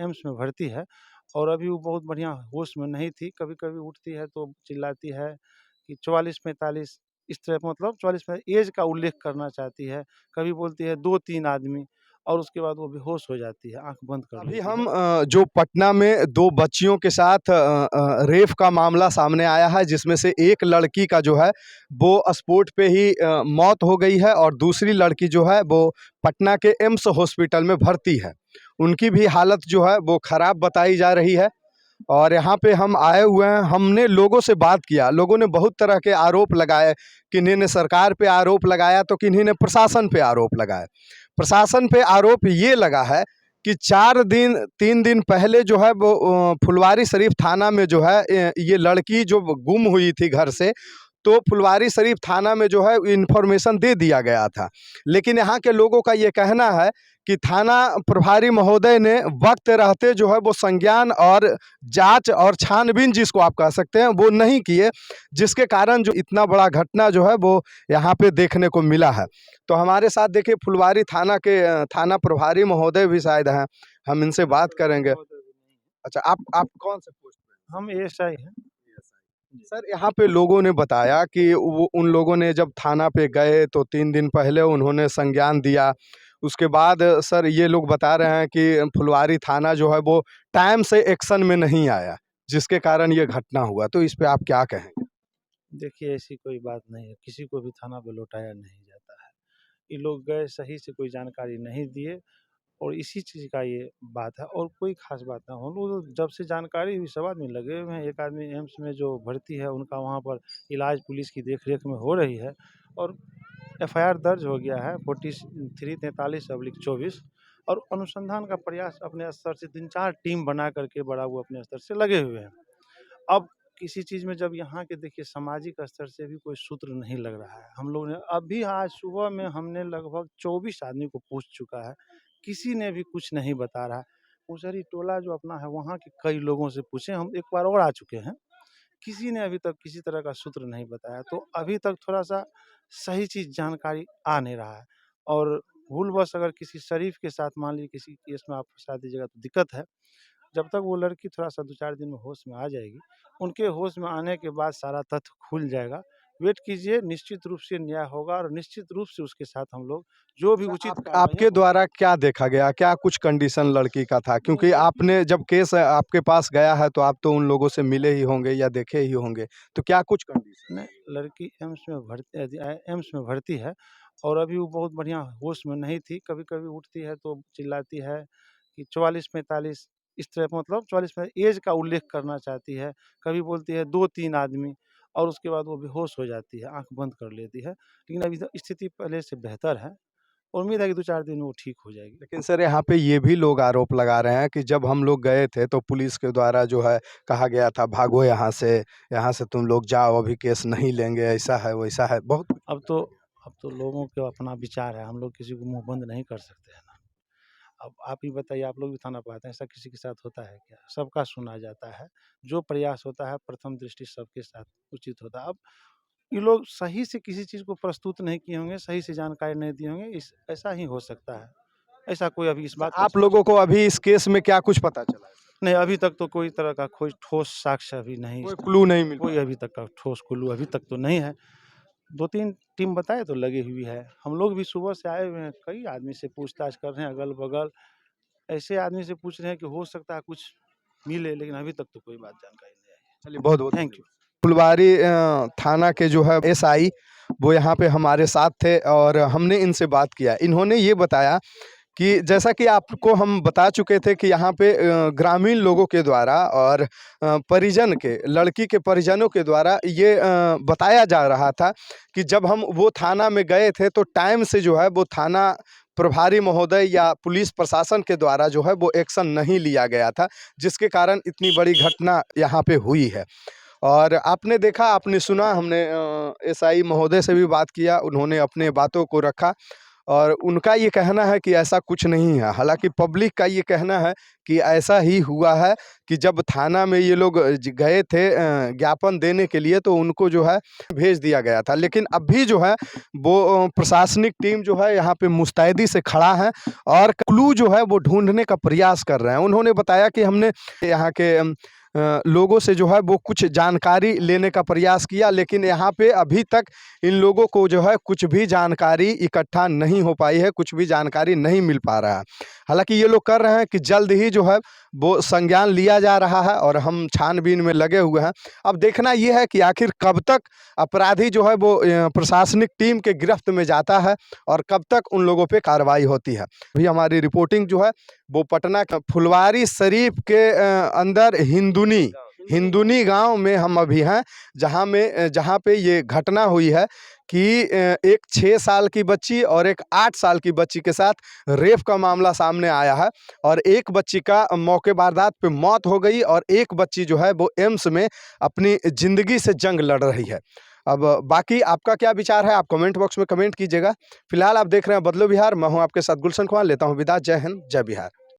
AIIMS में भर्ती है और अभी वो बहुत बढ़िया होश में नहीं थी। कभी-कभी उठती है तो चिल्लाती है कि 44-45 इस तरह मतलब 44 में ऐज का उल्लेख करना चाहती है। कभी बोलती है 2-3 आदमी और उसके बाद वो बेहोश हो जाती है, आँख बंद कर अभी लेती है। हम जो पटना में 2 बच्चियों के साथ रेप का मामला सामने आया है, जिसमें से एक लड़की का जो है वो स्पॉट पे ही मौत हो गई है और दूसरी लड़की जो है वो पटना के एम्स हॉस्पिटल में भर्ती है। उनकी भी हालत जो है वो ख़राब बताई जा रही है और यहाँ पे हम आए हुए हैं, हमने लोगों से बात किया, लोगों ने बहुत तरह के आरोप लगाए, किन्हीं ने सरकार पे आरोप लगाया तो किन्हीं ने प्रशासन पे आरोप लगाए। प्रशासन पे आरोप ये लगा है कि 3 दिन पहले जो है वो फुलवारी शरीफ थाना में जो है ये लड़की जो गुम हुई थी घर से, तो फुलवारी शरीफ थाना में जो है इन्फॉर्मेशन दे दिया गया था। लेकिन यहाँ के लोगों का ये कहना है कि थाना प्रभारी महोदय ने वक्त रहते जो है वो संज्ञान और जांच और छानबीन जिसको आप कह सकते हैं वो नहीं किए, जिसके कारण जो इतना बड़ा घटना जो है वो यहाँ पे देखने को मिला है। तो हमारे साथ देखिए फुलवारी थाना के थाना प्रभारी महोदय भी शायद हैं, हम इनसे बात करेंगे। अच्छा, आप कौन से पोस्ट पे हम एएसआई हैं। हैं? सर, यहाँ पे लोगों ने बताया कि वो उन लोगों ने जब थाना पे गए तो 3 दिन पहले उन्होंने संज्ञान दिया। उसके बाद सर ये लोग बता रहे हैं कि फुलवारी थाना जो है वो टाइम से एक्शन में नहीं आया, जिसके कारण ये घटना हुआ। तो इस पे आप क्या कहेंगे? देखिए ऐसी कोई बात नहीं है, किसी को भी थाना पे लौटाया नहीं जाता है। ये लोग गए सही से कोई जानकारी नहीं दिए और इसी चीज़ का ये बात है और कोई ख़ास बात ना हो। हम लोग जब से जानकारी हुई सब आदमी लगे हुए हैं। एक आदमी एम्स में जो भर्ती है उनका वहाँ पर इलाज पुलिस की देख-रेख में हो रही है और एफआईआर दर्ज हो गया है 4343/24 और अनुसंधान का प्रयास अपने स्तर से 3-4 टीम बना करके बड़ा वो अपने स्तर से लगे हुए हैं। अब किसी चीज़ में जब यहाँ के देखिए सामाजिक स्तर से भी कोई सूत्र नहीं लग रहा है। हम लोग ने अभी आज सुबह में हमने लगभग 24 आदमी को पूछ चुका है, किसी ने भी कुछ नहीं बता रहा है। मुसहरी टोला जो अपना है वहाँ के कई लोगों से पूछे, हम एक बार और आ चुके हैं, किसी ने अभी तक किसी तरह का सूत्र नहीं बताया। तो अभी तक थोड़ा-सा सही चीज़ जानकारी आ नहीं रहा है और भूलवश अगर किसी शरीफ के साथ मान लीजिए किसी केस में आप फँसा दीजिएगा तो दिक्कत है। जब तक वो लड़की थोड़ा-सा 2-4 दिन में होश में आ जाएगी, उनके होश में आने के बाद सारा तथ्य खुल जाएगा। वेट कीजिए, निश्चित रूप से न्याय होगा और निश्चित रूप से उसके साथ हम लोग जो भी उचित कार्रवाई है आपके द्वारा क्या देखा गया? क्या कुछ कंडीशन लड़की का था? क्योंकि आपने जब केस आपके पास गया है तो आप तो उन लोगों से मिले ही होंगे या देखे ही होंगे। तो क्या कुछ कंडीशन? नहीं, लड़की एम्स में भर्ती है और अभी वो बहुत बढ़िया होश में नहीं थी। कभी-कभी उठती है तो चिल्लाती है कि 44-45 इस तरह मतलब 44 में ऐज का उल्लेख करना चाहती है। कभी बोलती है 2-3 आदमी और उसके बाद वो बेहोश हो जाती है, आँख बंद कर लेती है। लेकिन अभी तो स्थिति पहले से बेहतर है। उम्मीद है कि 2-4 दिन में वो ठीक हो जाएगी। लेकिन सर यहाँ पे ये भी लोग आरोप लगा रहे हैं कि जब हम लोग गए थे तो पुलिस के द्वारा जो है कहा गया था भागो यहाँ से तुम लोग जाओ, अभी केस नहीं लेंगे, ऐसा है वैसा है, बहुत कुछ अब तो अब तो लोगों का अपना विचार है, हम लोग किसी को मुँह बंद नहीं कर सकते हैं ना। अब आप ही बताइए, आप लोग भी थाना पे आते हैं, ऐसा किसी के साथ होता है क्या? सबका सुना जाता है, जो प्रयास होता है प्रथम दृष्टि सबके साथ उचित होता है। अब ये लोग सही से किसी चीज़ को प्रस्तुत नहीं किए होंगे, सही से जानकारी नहीं दिए होंगे, इस ऐसा ही हो सकता है। ऐसा कोई अभी इस बात का आप लोगों को अभी इस केस में क्या कुछ पता चला है? नहीं, अभी तक तो कोई तरह का कोई ठोस साक्ष्य अभी नहीं, कोई क्लू नहीं मिल कोई पाया? अभी तक का ठोस क्लू अभी तक तो नहीं है। 2-3 टीम बताए तो लगी हुई है। हम लोग भी सुबह से आए हुए हैं, कई आदमी से पूछताछ कर रहे हैं अगल-बगल। ऐसे आदमी से पूछ रहे हैं कि हो सकता है कुछ मिले, लेकिन अभी तक तो कोई बात जानकारी नहीं आई है। चलिए, बहुत बहुत थैंक यू। फुलवारी थाना के जो है एसआई वो यहाँ पे हमारे साथ थे और हमने इनसे बात किया। इन्होंने ये बताया कि जैसा कि आपको हम बता चुके थे कि यहाँ पे ग्रामीण लोगों के द्वारा और परिजन के लड़की के परिजनों के द्वारा ये बताया जा रहा था कि जब हम वो थाना में गए थे तो टाइम से जो है वो थाना प्रभारी महोदय या पुलिस प्रशासन के द्वारा जो है वो एक्शन नहीं लिया गया था, जिसके कारण इतनी बड़ी घटना यहाँ पे हुई है। और आपने देखा, आपने सुना, हमने एसआई महोदय से भी बात किया, उन्होंने अपने बातों को रखा और उनका ये कहना है कि ऐसा कुछ नहीं है। हालाँकि पब्लिक का ये कहना है कि ऐसा ही हुआ है कि जब थाना में ये लोग गए थे ज्ञापन देने के लिए, तो उनको जो है भेज दिया गया था। लेकिन अभी जो है वो प्रशासनिक टीम जो है यहाँ पे मुस्तैदी से खड़ा है और क्लू जो है वो ढूँढने का प्रयास कर रहे हैं। उन्होंने बताया कि हमने यहाँ के लोगों से जो है वो कुछ जानकारी लेने का प्रयास किया, लेकिन यहाँ पे अभी तक इन लोगों को जो है कुछ भी जानकारी इकट्ठा नहीं हो पाई है, कुछ भी जानकारी नहीं मिल पा रहा है। हालाँकि ये लोग कर रहे हैं कि जल्द ही जो है वो संज्ञान लिया जा रहा है और हम छानबीन में लगे हुए हैं। अब देखना ये है कि आखिर कब तक अपराधी जो है वो प्रशासनिक टीम के गिरफ्त में जाता है और कब तक उन लोगों पे कार्रवाई होती है। अभी हमारी रिपोर्टिंग जो है वो पटना का फुलवारी शरीफ के अंदर हिंदुनी गांव में हम अभी हैं, जहां पे ये घटना हुई है कि एक 6 साल की बच्ची और एक 8 साल की बच्ची के साथ रेप का मामला सामने आया है और एक बच्ची का मौके वारदात पे मौत हो गई और एक बच्ची जो है वो एम्स में अपनी ज़िंदगी से जंग लड़ रही है। अब बाकी आपका क्या विचार है, आप कमेंट बॉक्स में कमेंट कीजिएगा। फिलहाल आप देख रहे हैं बदलो बिहार, मैं हूं आपके साथ गुलशन कुमार, लेता हूं विदा। जय हिंद, जय बिहार।